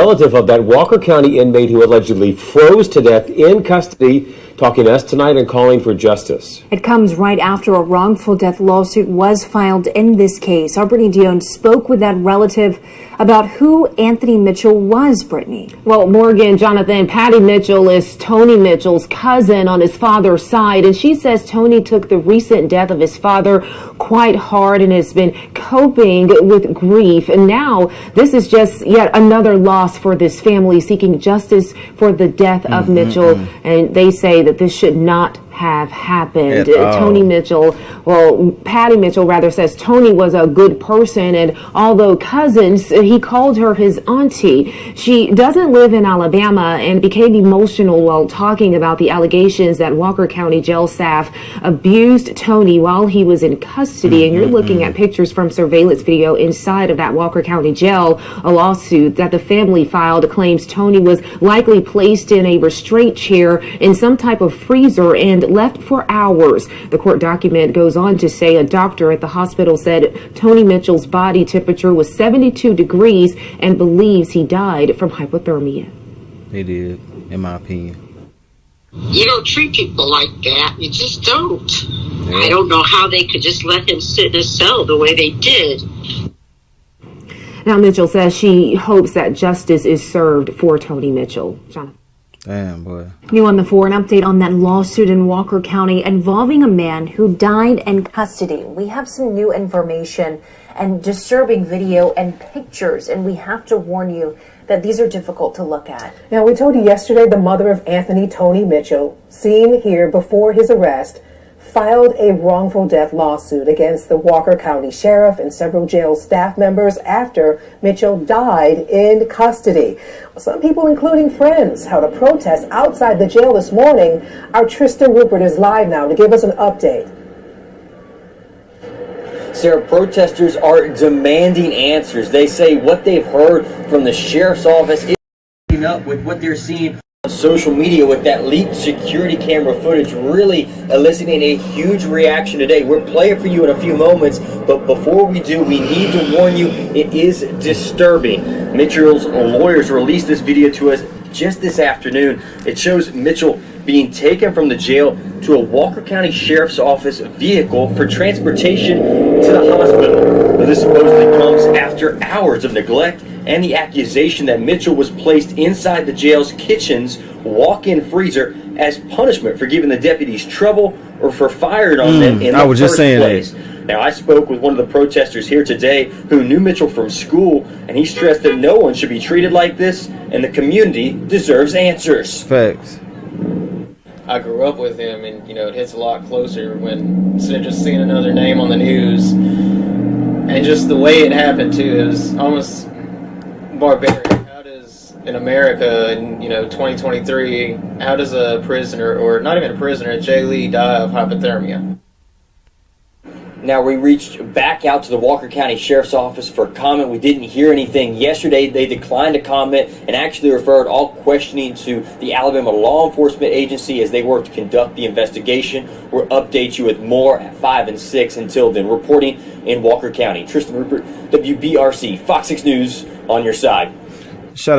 Relative of that Walker County inmate who allegedly froze to death in custody, talking to us tonight and calling for justice. It comes right after a wrongful death lawsuit was filed in this case. Our Brittany Dion spoke with that relative about who Anthony Mitchell was, Brittany. Well, Morgan, Jonathan, Patty Mitchell is Tony Mitchell's cousin on his father's side, and she says Tony took the recent death of his father quite hard and has been coping with grief. And now this is just yet another loss for this family seeking justice for the death of Mitchell. And they say that this should not have happened. Tony Mitchell, well, Patty Mitchell rather, says Tony was a good person, and although cousins, he called her his auntie. She doesn't live in Alabama and became emotional while talking about the allegations that Walker County jail staff abused Tony while he was in custody. And you're looking at pictures from surveillance video inside of that Walker County jail. A lawsuit that the family filed claims Tony was likely placed in a restraint chair in some type of freezer and left for hours. The court document goes on to say a doctor at the hospital said Tony Mitchell's body temperature was 72 degrees and believes he died from hypothermia. They did, in my opinion. You don't treat people like that. You just don't. Yeah. I don't know how they could just let him sit in a cell the way they did. Now, Mitchell says she hopes that justice is served for Tony Mitchell. Jonathan. Damn, boy. New on the 4, an update on that lawsuit in Walker County involving a man who died in custody. We have some new information and disturbing video and pictures, and we have to warn you that these are difficult to look at. Now, we told you yesterday the mother of Anthony Tony Mitchell, seen here before his arrest, filed a wrongful death lawsuit against the Walker County Sheriff and several jail staff members after Mitchell died in custody. Some people, including friends, held a protest outside the jail this morning. Our Tristan Rupert is live now to give us an update. Sarah, protesters are demanding answers. They say what they've heard from the sheriff's office is keeping up with what they're seeing on social media with that leaked security camera footage, really eliciting a huge reaction today. We'll play it for you in a few moments, but before we do, we need to warn you, it is disturbing. Mitchell's lawyers released this video to us just this afternoon. It shows Mitchell being taken from the jail to a Walker County Sheriff's Office vehicle for transportation to the hospital. Now, this supposedly comes after hours of neglect and the accusation that Mitchell was placed inside the jail's kitchen's walk-in freezer as punishment for giving the deputies trouble or for firing on them in the first place. Now, I spoke with one of the protesters here today who knew Mitchell from school, and he stressed that no one should be treated like this, and the community deserves answers. Facts. I grew up with him, and it hits a lot closer when instead of just seeing another name on the news, and just the way it happened too, it was almost barbaric. How does in America in 2023, how does a prisoner, or not even a prisoner, a jailee die of hypothermia? Now, we reached back out to the Walker County Sheriff's Office for comment. We didn't hear anything yesterday. They declined to comment and actually referred all questioning to the Alabama Law Enforcement Agency as they work to conduct the investigation. We'll update you with more at 5 and 6. Until then, reporting in Walker County, Tristan Rupert, WBRC, Fox 6 News, on your side. Shout out.